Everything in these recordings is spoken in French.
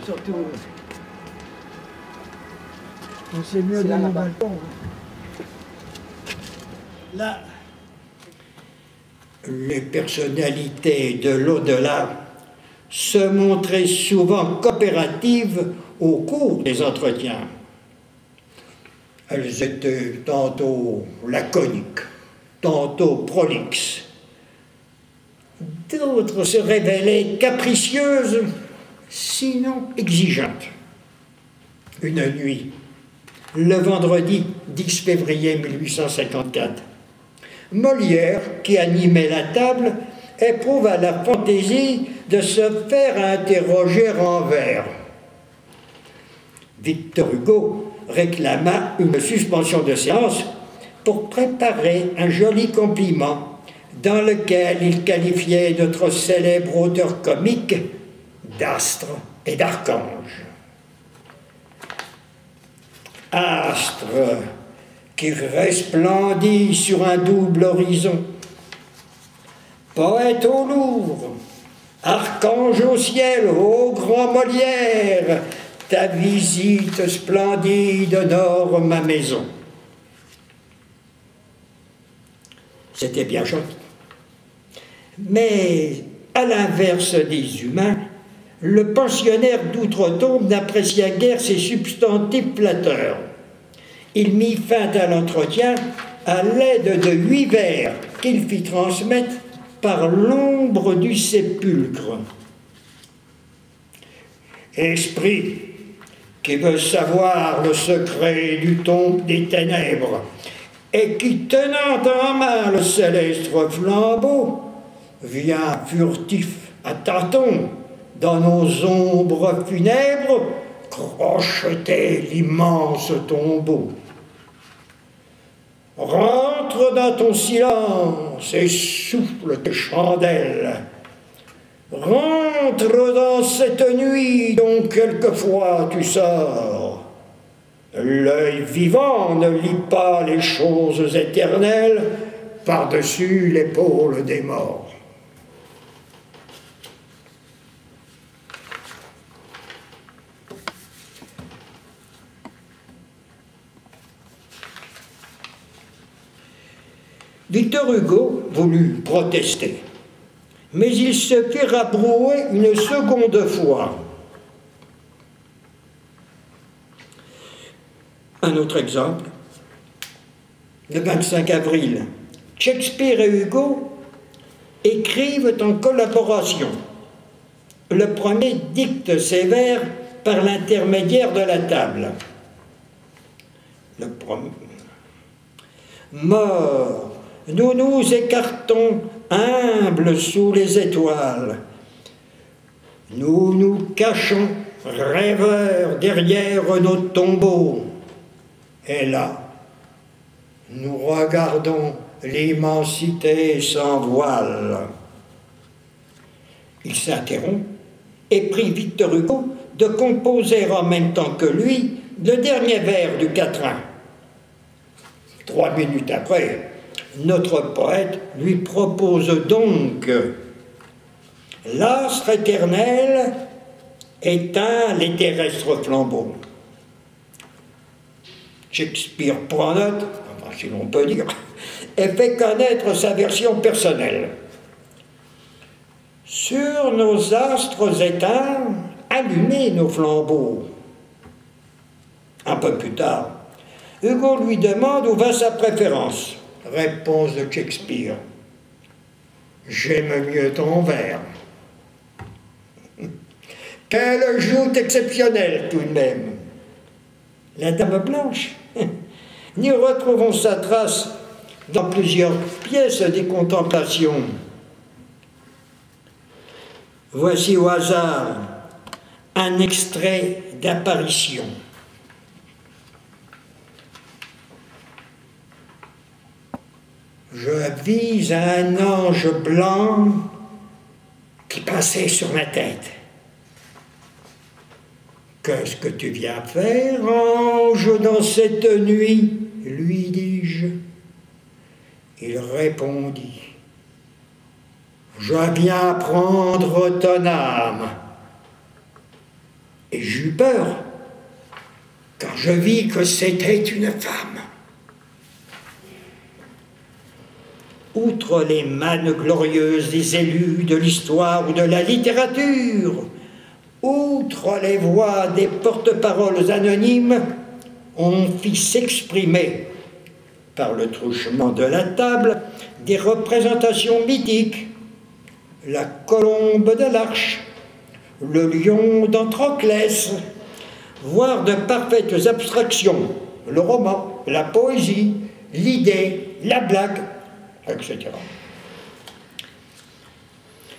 surtout. C'est mieux dans le balcon. Là, les personnalités de l'au-delà se montraient souvent coopératives au cours des entretiens. Elles étaient tantôt laconiques, tantôt prolixes. D'autres se révélaient capricieuses, sinon exigeantes. Une nuit, le vendredi 10 février 1854, Molière, qui animait la table, éprouva la fantaisie de se faire interroger en vers. Victor Hugo réclama une suspension de séance pour préparer un joli compliment dans lequel il qualifiait notre célèbre auteur comique d'astre et d'archange. Astre qui resplendit sur un double horizon, poète au Louvre, archange au ciel, ô grand Molière, ta visite splendide honore ma maison. C'était bien joli. Mais, à l'inverse des humains, le pensionnaire d'outre-tombe n'apprécia guère ces substantifs flatteurs. Il mit fin à l'entretien à l'aide de 8 vers qu'il fit transmettre par l'ombre du sépulcre. Esprit qui veut savoir le secret du tombe des ténèbres et qui, tenant en main le céleste flambeau, vient furtif à tâtons dans nos ombres funèbres crocheter l'immense tombeau. Rentre dans ton silence et souffle tes chandelles. Rentre dans cette nuit dont quelquefois tu sors. L'œil vivant ne lit pas les choses éternelles par-dessus l'épaule des morts. Victor Hugo voulut protester, mais il se fit rabrouer une seconde fois. Un autre exemple, le 25 avril, Shakespeare et Hugo écrivent en collaboration. Le premier dicte ses vers par l'intermédiaire de la table. Le premier. Mort, nous nous écartons humbles sous les étoiles. Nous nous cachons rêveurs derrière nos tombeaux. Et là, nous regardons l'immensité sans voile. Il s'interrompt et prie Victor Hugo de composer en même temps que lui le dernier vers du quatrain. 3 minutes après, notre poète lui propose donc « L'astre éternel éteint les terrestres flambeaux ». Shakespeare prend note, enfin, si l'on peut dire, et fait connaître sa version personnelle. Sur nos astres éteints, allumez nos flambeaux. Un peu plus tard, Hugo lui demande où va sa préférence. Réponse de Shakespeare. J'aime mieux ton vers. Quelle joute exceptionnelle tout de même. La Dame Blanche. Nous retrouvons sa trace dans plusieurs pièces des Contemplations. Voici au hasard un extrait d'Apparition. Je vis un ange blanc qui passait sur ma tête. Qu'est-ce que tu viens faire, ange, dans cette nuit, lui dis-je. Il répondit, je viens prendre ton âme. Et j'eus peur, car je vis que c'était une femme. Outre les mannes glorieuses des élus de l'histoire ou de la littérature, outre les voix des porte-paroles anonymes, on fit s'exprimer, par le truchement de la table, des représentations mythiques, la colombe de l'Arche, le lion d'Antroclès, voire de parfaites abstractions, le roman, la poésie, l'idée, la blague, etc.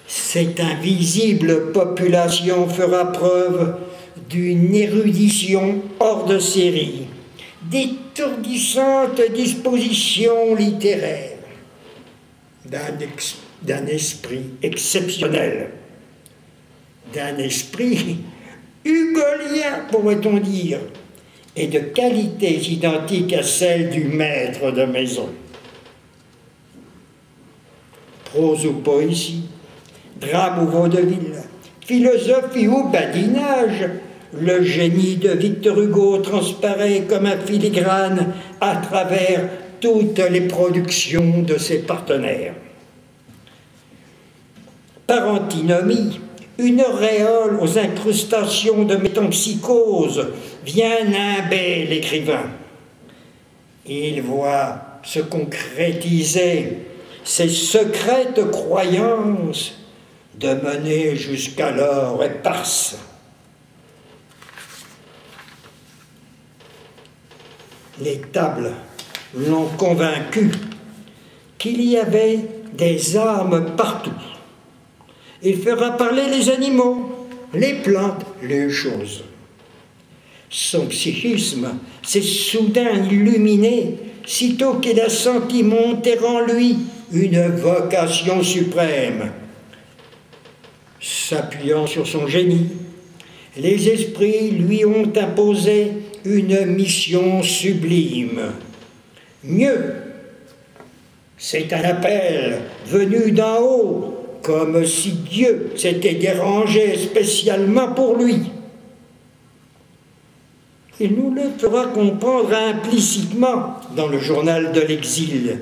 Cette invisible population fera preuve d'une érudition hors de série, d'étourdissantes dispositions littéraires, d'un esprit exceptionnel, d'un esprit hugolien, pourrait-on dire, et de qualités identiques à celles du maître de maison. Prose ou poésie, drame ou vaudeville, philosophie ou badinage, le génie de Victor Hugo transparaît comme un filigrane à travers toutes les productions de ses partenaires. Par antinomie, une auréole aux incrustations de métempsychose vient nimber l'écrivain. Il voit se concrétiser ses secrètes croyances demenées jusqu'alors éparses. Les tables l'ont convaincu qu'il y avait des âmes partout. Il fera parler les animaux, les plantes, les choses. Son psychisme s'est soudain illuminé, sitôt qu'il a senti monter en lui une vocation suprême. S'appuyant sur son génie, les esprits lui ont imposé une mission sublime. Mieux, c'est un appel venu d'en haut, comme si Dieu s'était dérangé spécialement pour lui. Il nous le fera comprendre implicitement dans le journal de l'exil.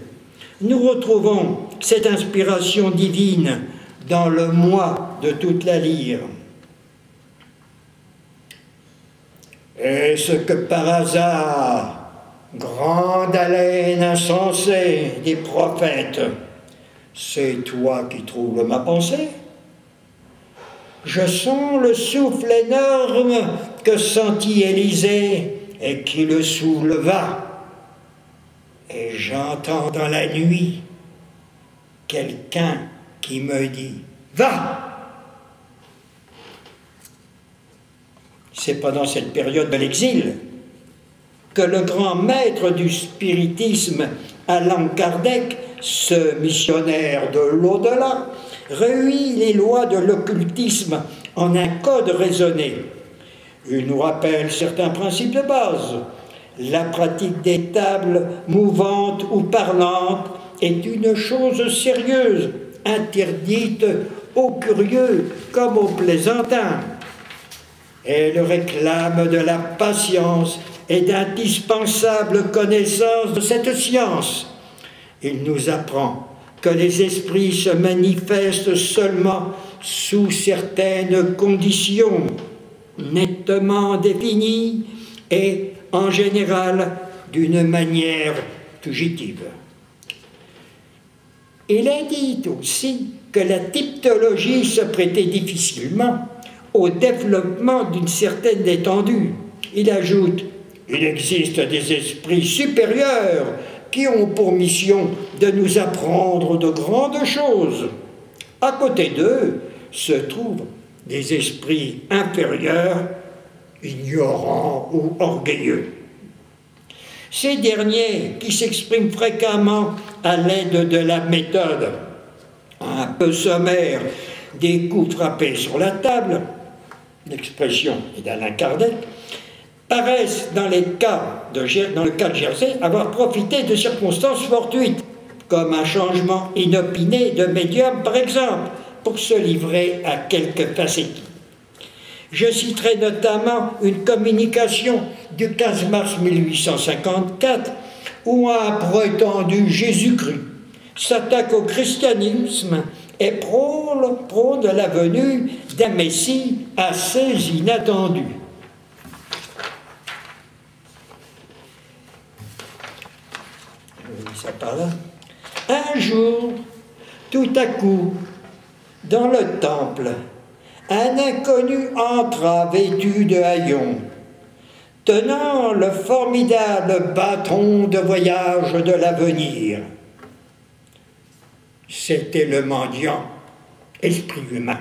Nous retrouvons cette inspiration divine dans le moi de toute la lyre. Est-ce que par hasard, grande haleine insensée des prophètes, c'est toi qui troubles ma pensée? Je sens le souffle énorme que sentit Élisée et qui le souleva. Et j'entends dans la nuit quelqu'un qui me dit « Va !» C'est pendant cette période de l'exil que le grand maître du spiritisme, Allan Kardec, ce missionnaire de l'au-delà, réunit les lois de l'occultisme en un code raisonné. Il nous rappelle certains principes de base. La pratique des tables mouvantes ou parlantes est une chose sérieuse, interdite aux curieux comme aux plaisantins. Elle réclame de la patience et d'indispensables connaissances de cette science. Il nous apprend que les esprits se manifestent seulement sous certaines conditions nettement définies et, en général, d'une manière fugitive. Il indique aussi que la typologie se prêtait difficilement au développement d'une certaine étendue. Il ajoute « Il existe des esprits supérieurs qui ont pour mission de nous apprendre de grandes choses. À côté d'eux se trouvent des esprits inférieurs, ignorants ou orgueilleux. Ces derniers, qui s'expriment fréquemment à l'aide de la méthode un peu sommaire des coups frappés sur la table, l'expression est d'Allan Kardec, paraissent, dans le cas de Jersey, avoir profité de circonstances fortuites, comme un changement inopiné de médium, par exemple, pour se livrer à quelques facéties. Je citerai notamment une communication du 15 mars 1854 où un prétendu Jésus-Christ s'attaque au christianisme et prône la venue d'un Messie assez inattendu. Ça par là. Un jour, tout à coup, dans le temple, un inconnu entra vêtu de haillons, tenant le formidable bâton de voyage de l'avenir. C'était le mendiant, esprit humain.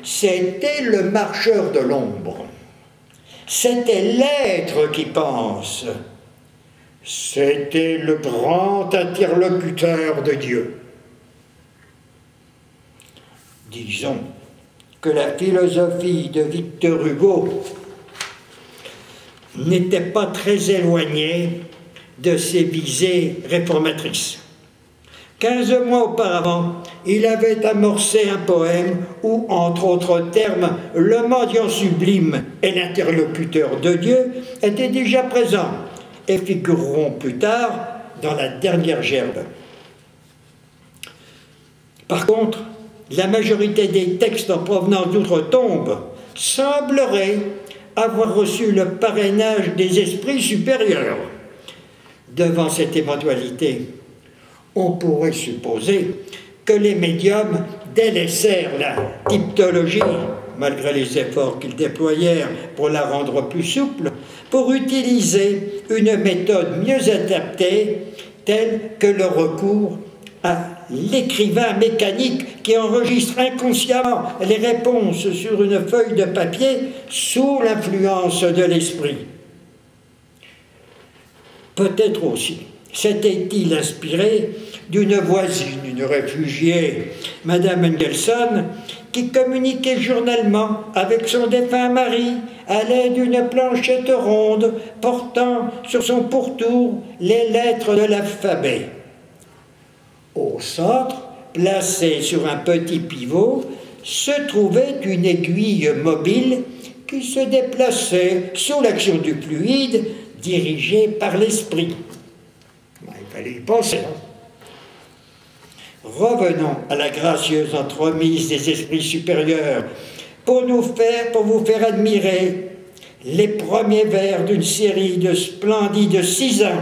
C'était le marcheur de l'ombre. C'était l'être qui pense. C'était le grand interlocuteur de Dieu. Disons que la philosophie de Victor Hugo n'était pas très éloignée de ses visées réformatrices. 15 mois auparavant, il avait amorcé un poème où, entre autres termes, le mendiant sublime et l'interlocuteur de Dieu étaient déjà présents et figureront plus tard dans la dernière gerbe. Par contre, la majorité des textes en provenance d'outre-tombe sembleraient avoir reçu le parrainage des esprits supérieurs. Devant cette éventualité, on pourrait supposer que les médiums délaissèrent la typologie, malgré les efforts qu'ils déployèrent pour la rendre plus souple, pour utiliser une méthode mieux adaptée, telle que le recours à l'écrivain mécanique qui enregistre inconsciemment les réponses sur une feuille de papier sous l'influence de l'esprit. Peut-être aussi s'était-il inspiré d'une voisine, une réfugiée, Madame Mendelssohn, qui communiquait journellement avec son défunt mari à l'aide d'une planchette ronde portant sur son pourtour les lettres de l'alphabet. Au centre, placée sur un petit pivot, se trouvait une aiguille mobile qui se déplaçait sous l'action du fluide dirigé par l'esprit. Il fallait y penser. Revenons à la gracieuse entremise des esprits supérieurs pour vous faire admirer les premiers vers d'une série de splendides 6 ans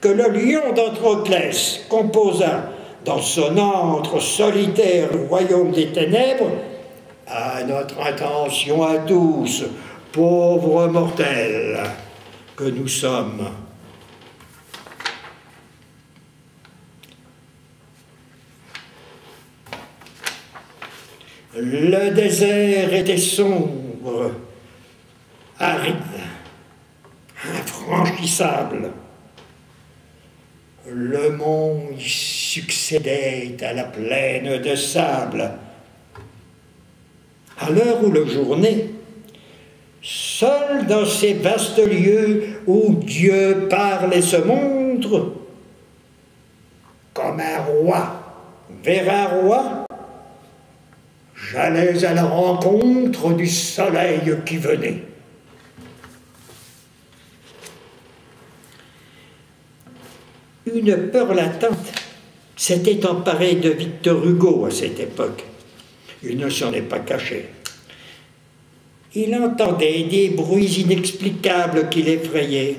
que le lion d'Antroclès composa dans son antre solitaire du royaume des ténèbres à notre intention à tous, pauvres mortels que nous sommes. Le désert était sombre, aride, infranchissable. Le mont y succédait à la plaine de sable. À l'heure où le jour naît, seul dans ces vastes lieux où Dieu parle et se montre, comme un roi vers un roi, j'allais à la rencontre du soleil qui venait. Une peur latente s'était emparée de Victor Hugo à cette époque. Il ne s'en est pas caché. Il entendait des bruits inexplicables qui l'effrayaient.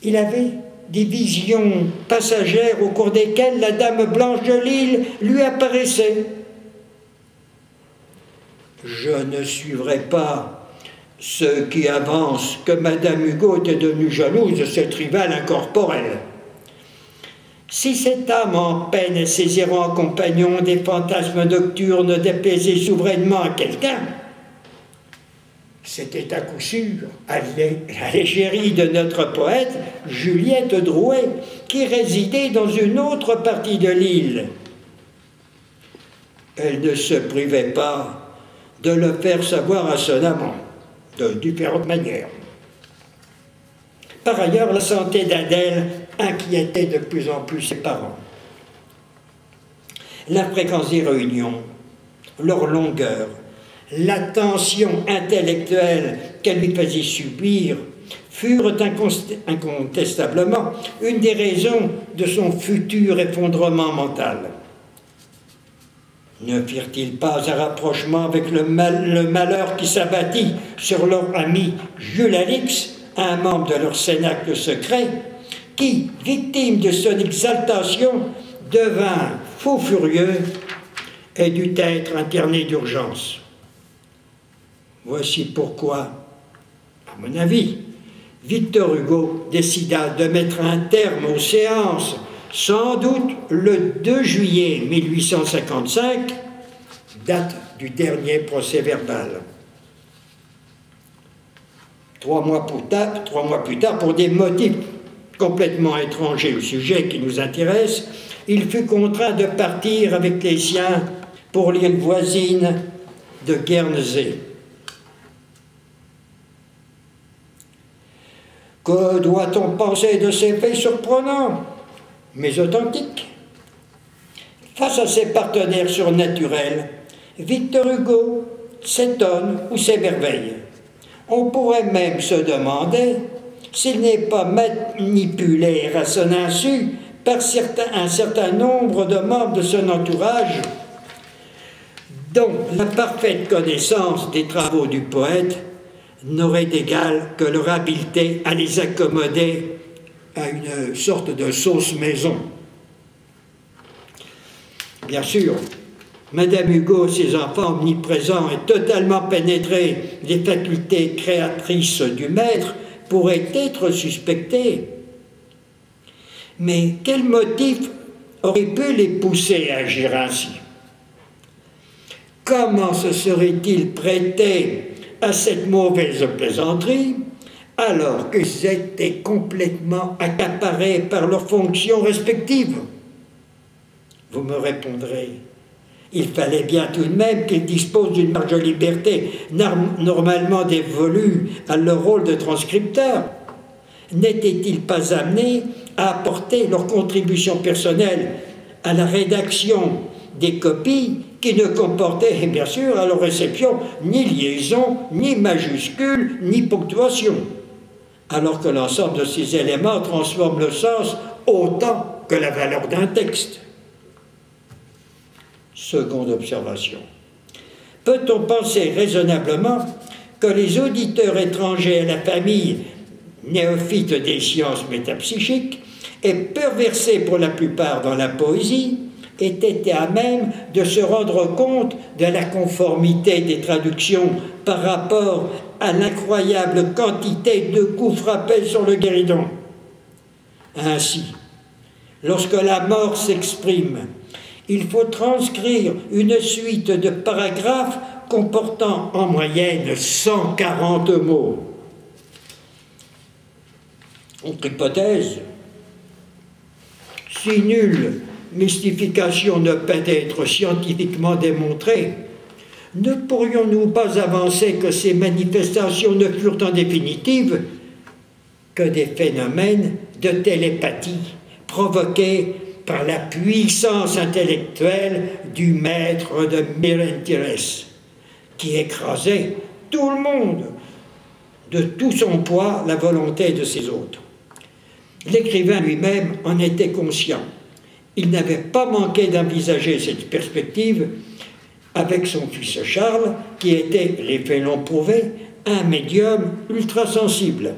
Il avait des visions passagères au cours desquelles la dame blanche de l'île lui apparaissait. Je ne suivrai pas ceux qui avancent que Madame Hugo était devenue jalouse de cette rivale incorporelle. Si cette âme en peine saisira en compagnon des fantasmes nocturnes d'apaiser souverainement à quelqu'un, c'était à coup sûr la l'égérie de notre poète Juliette Drouet, qui résidait dans une autre partie de l'île. Elle ne se privait pas de le faire savoir à son amant, de différentes manières. Par ailleurs, la santé d'Adèle inquiétait de plus en plus ses parents. La fréquence des réunions, leur longueur, la tension intellectuelle qu'elle lui faisait subir furent incontestablement une des raisons de son futur effondrement mental. Ne firent-ils pas un rapprochement avec le malheur qui s'abattit sur leur ami Jules Alix, un membre de leur cénacle secret, qui, victime de son exaltation, devint fou furieux et dut être interné d'urgence. Voici pourquoi, à mon avis, Victor Hugo décida de mettre un terme aux séances, sans doute le 2 juillet 1855, date du dernier procès-verbal. 3 mois plus tard, pour des motifs complètement étrangers au sujet qui nous intéresse, il fut contraint de partir avec les siens pour l'île voisine de Guernesey. Que doit-on penser de ces faits surprenants, mais authentiques? Face à ses partenaires surnaturels, Victor Hugo s'étonne ou s'émerveille. On pourrait même se demander s'il n'est pas manipulé à son insu par un certain nombre de membres de son entourage, dont la parfaite connaissance des travaux du poète n'aurait d'égal que leur habileté à les accommoder à une sorte de sauce maison. Bien sûr, Madame Hugo et ses enfants omniprésents et totalement pénétrés des facultés créatrices du maître pourraient être suspectés. Mais quel motif aurait pu les pousser à agir ainsi? Comment se serait-il prêté à cette mauvaise plaisanterie alors qu'ils étaient complètement accaparés par leurs fonctions respectives? Vous me répondrez, il fallait bien tout de même qu'ils disposent d'une marge de liberté normalement dévolue à leur rôle de transcripteur. N'étaient-ils pas amenés à apporter leur contribution personnelle à la rédaction des copies qui ne comportaient, bien sûr, à leur réception, ni liaison, ni majuscule, ni ponctuation, alors que l'ensemble de ces éléments transforme le sens autant que la valeur d'un texte? Seconde observation. Peut-on penser raisonnablement que les auditeurs étrangers à la famille, néophytes des sciences métapsychiques, et peu versés pour la plupart dans la poésie, aient été à même de se rendre compte de la conformité des traductions par rapport à l'incroyable quantité de coups frappés sur le guéridon? Ainsi, lorsque la mort s'exprime, il faut transcrire une suite de paragraphes comportant en moyenne 140 mots. Autre hypothèse, si nulle mystification ne peut être scientifiquement démontrée, ne pourrions-nous pas avancer que ces manifestations ne furent en définitive que des phénomènes de télépathie provoqués par la puissance intellectuelle du maître de Mérentires, qui écrasait tout le monde, de tout son poids, la volonté de ses hôtes. L'écrivain lui-même en était conscient. Il n'avait pas manqué d'envisager cette perspective avec son fils Charles, qui était, les faits l'ont prouvé, un médium ultrasensible.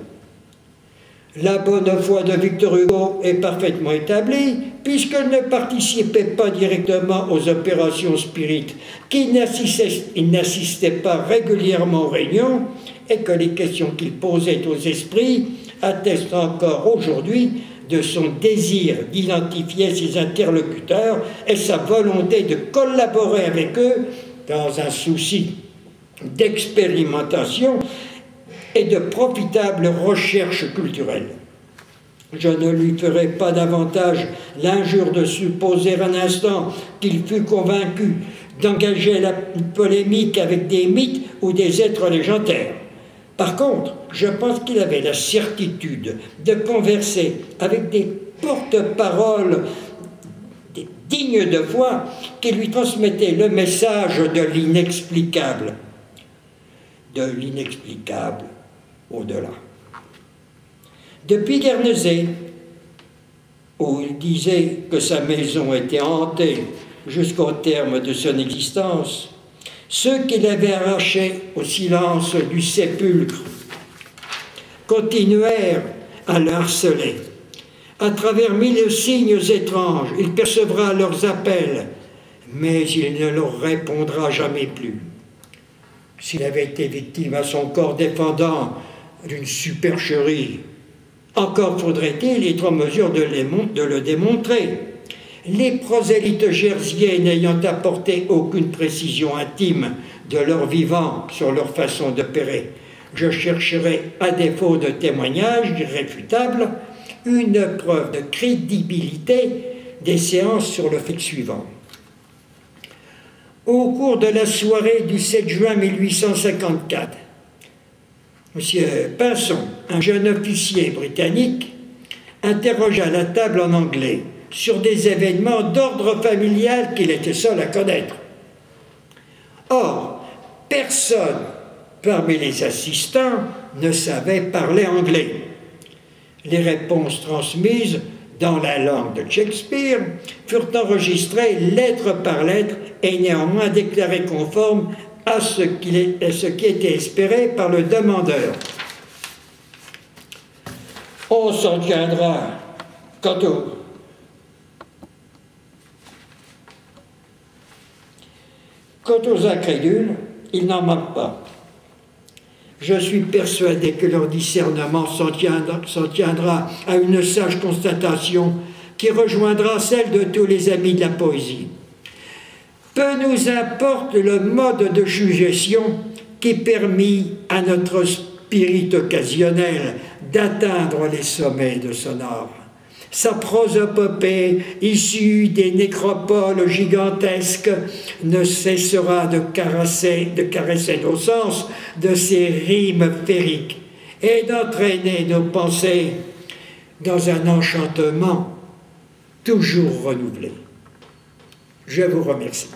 La bonne foi de Victor Hugo est parfaitement établie, puisqu'il ne participait pas directement aux opérations spirites, qu'il n'assistait pas régulièrement aux réunions, et que les questions qu'il posait aux esprits attestent encore aujourd'hui de son désir d'identifier ses interlocuteurs et sa volonté de collaborer avec eux dans un souci d'expérimentation et de profitables recherches culturelles. Je ne lui ferai pas davantage l'injure de supposer un instant qu'il fut convaincu d'engager la polémique avec des mythes ou des êtres légendaires. Par contre, je pense qu'il avait la certitude de converser avec des porte-paroles dignes de foi qui lui transmettaient le message de l'inexplicable. de l'inexplicable au-delà. Depuis Guernesey, où il disait que sa maison était hantée jusqu'au terme de son existence, ceux qui l'avaient arraché au silence du sépulcre continuèrent à le harceler. À travers 1000 signes étranges, il percevra leurs appels, mais il ne leur répondra jamais plus. S'il avait été victime à son corps défendant d'une supercherie, encore faudrait-il être en mesure de le démontrer. Les prosélytes jersiais n'ayant apporté aucune précision intime de leur vivant sur leur façon d'opérer, je chercherai, à défaut de témoignages irréfutables, une preuve de crédibilité des séances sur le fait suivant. Au cours de la soirée du 7 juin 1854, M. Pinson, un jeune officier britannique, interrogea la table en anglais sur des événements d'ordre familial qu'il était seul à connaître. Or, personne parmi les assistants ne savait parler anglais. Les réponses transmises dans la langue de Shakespeare furent enregistrées lettre par lettre et néanmoins déclarées conformes à ce qui était espéré par le demandeur. On s'en tiendra quant aux incrédules, il n'en manque pas. Je suis persuadé que leur discernement s'en tiendra à une sage constatation qui rejoindra celle de tous les amis de la poésie. Peu nous importe le mode de suggestion qui permit à notre spirit occasionnel d'atteindre les sommets de son art. Sa prosopopée, issue des nécropoles gigantesques, ne cessera de caresser nos sens de ses rimes féeriques et d'entraîner nos pensées dans un enchantement toujours renouvelé. Je vous remercie.